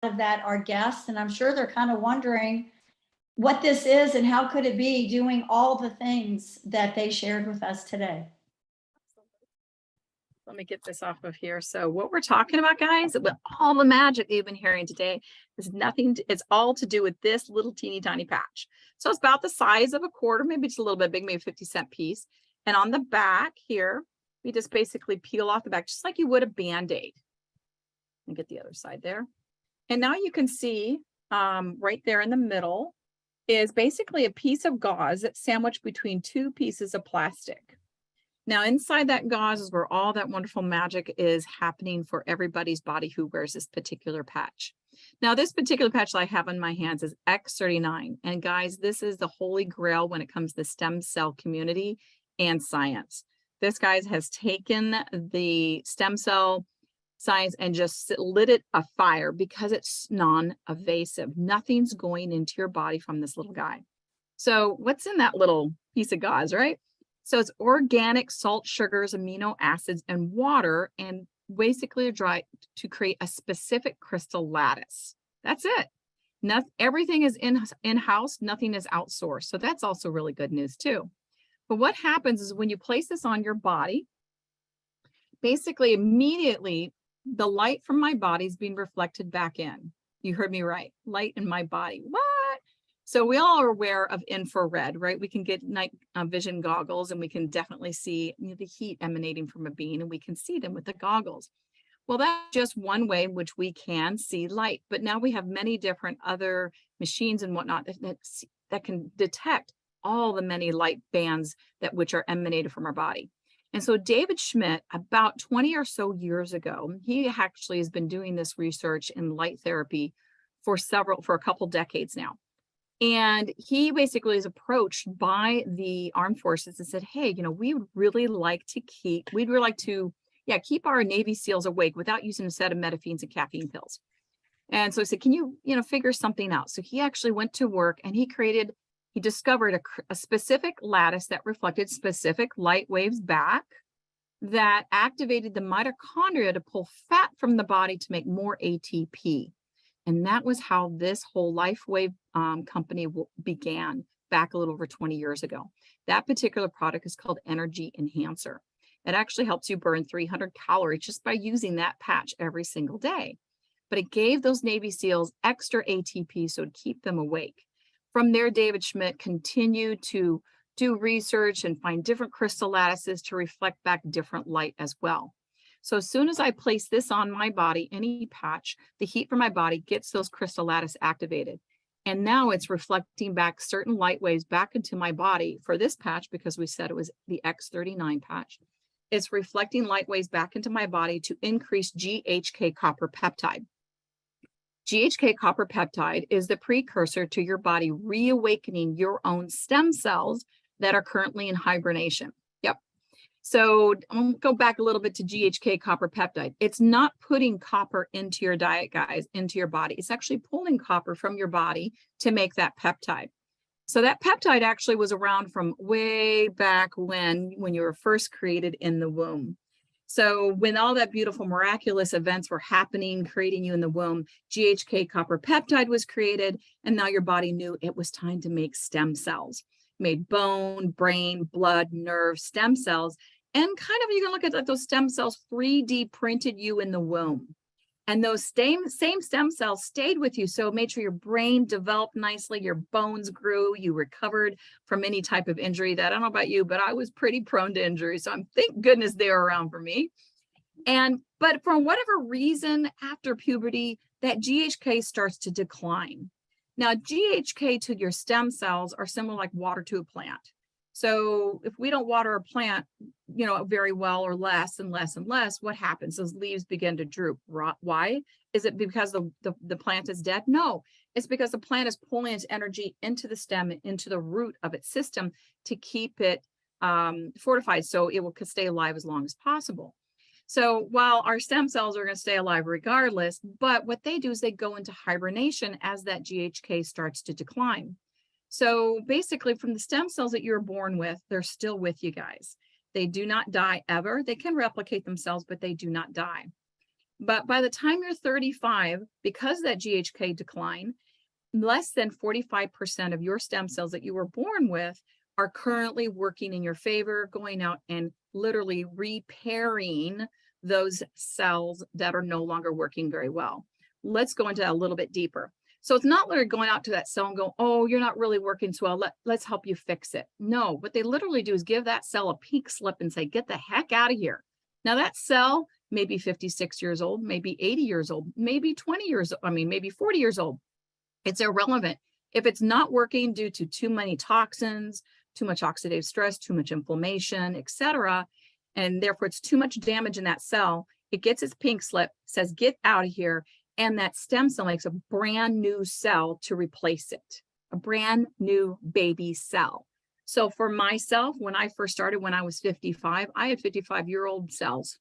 of that are guests, and I'm sure they're kind of wondering what this is and how could it be doing all the things that they shared with us today. Let me get this off of here. So what we're talking about, guys, with all the magic you've been hearing today is nothing, it's all to do with this little teeny tiny patch. So it's about the size of a quarter, maybe it's a little bit big, maybe 50-cent piece. And on the back here, we just basically peel off the back, just like you would a Band-Aid. And get the other side there. And now you can see right there in the middle is basically a piece of gauze that's sandwiched between two pieces of plastic. Now, inside that gauze is where all that wonderful magic is happening for everybody's body who wears this particular patch. Now, this particular patch that I have in my hands is X39. And guys, this is the holy grail when it comes to the stem cell community and science. This, guys, has taken the stem cell science and just lit it afire because it's non-invasive. Nothing's going into your body from this little guy. So what's in that little piece of gauze, right? So it's organic salt, sugars, amino acids, and water, and basically dry to create a specific crystal lattice. That's it. Everything is in-house, nothing is outsourced. So that's also really good news too. But what happens is when you place this on your body, basically immediately the light from my body is being reflected back in. You heard me right. Light in my body. What? So we all are aware of infrared, right? We can get night vision goggles and we can definitely see the heat emanating from a bean, and we can see them with the goggles. Well, that's just one way in which we can see light. But now we have many different other machines and whatnot that can detect all the many light bands which are emanated from our body. And so David Schmidt, about 20 or so years ago, he actually has been doing this research in light therapy for a couple decades now. And he basically is approached by the armed forces and said, hey, we would really like to keep our Navy SEALs awake without using a set of metafines and caffeine pills. And so he said, can you, figure something out? So he actually went to work and he discovered a specific lattice that reflected specific light waves back that activated the mitochondria to pull fat from the body to make more ATP. And that was how this whole Lifewave company began back a little over 20 years ago. That particular product is called Energy Enhancer. It actually helps you burn 300 calories just by using that patch every single day. But it gave those Navy SEALs extra ATP so to keep them awake. From there, David Schmidt continued to do research and find different crystal lattices to reflect back different light as well. So as soon as I place this on my body, any patch, the heat from my body gets those crystal lattice activated. And now it's reflecting back certain light waves back into my body for this patch, because we said it was the X39 patch. It's reflecting light waves back into my body to increase GHK copper peptide. GHK copper peptide is the precursor to your body reawakening your own stem cells that are currently in hibernation. Yep. So I'm going to go back a little bit to GHK copper peptide. It's not putting copper into your diet, guys, into your body. It's actually pulling copper from your body to make that peptide. So that peptide actually was around from way back when you were first created in the womb. So when all that beautiful, miraculous events were happening, creating you in the womb, GHK copper peptide was created, and now your body knew it was time to make stem cells. Made bone, brain, blood, nerve, stem cells, and kind of you can look at those stem cells 3D printed you in the womb. And those same stem cells stayed with you. So it made sure your brain developed nicely, your bones grew, you recovered from any type of injury that, I don't know about you, but I was pretty prone to injury. So thank goodness they were around for me. But for whatever reason, after puberty, that GHK starts to decline. Now, GHK to your stem cells are similar like water to a plant. So if we don't water a plant, very well, or less and less and less, what happens? Those leaves begin to droop. Why? Is it because the plant is dead? No, it's because the plant is pulling its energy into the stem, into the root of its system to keep it fortified so it will stay alive as long as possible. So while our stem cells are going to stay alive regardless, but what they do is they go into hibernation as that GHK starts to decline. So basically from the stem cells that you're born with, they're still with you guys. They do not die ever. They can replicate themselves, but they do not die. But by the time you're 35, because of that GHK decline, less than 45% of your stem cells that you were born with are currently working in your favor, going out and literally repairing those cells that are no longer working very well. Let's go into that a little bit deeper. So it's not literally going out to that cell and go, oh, you're not really working so well. Let's help you fix it. No, what they literally do is give that cell a pink slip and say, get the heck out of here. Now that cell may be 56 years old, maybe 80 years old, maybe 20 years, maybe 40 years old. It's irrelevant. If it's not working due to too many toxins, too much oxidative stress, too much inflammation, etc., and therefore it's too much damage in that cell, it gets its pink slip, says, get out of here. And that stem cell makes a brand new cell to replace it, a brand new baby cell. So for myself, when I first started, when I was 55, I had 55-year-old cells.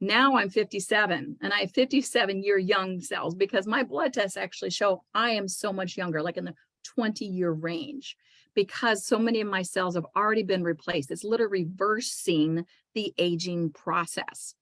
Now I'm 57 and I have 57-year young cells because my blood tests actually show I am so much younger, like in the 20-year range, because so many of my cells have already been replaced. It's literally reversing the aging process.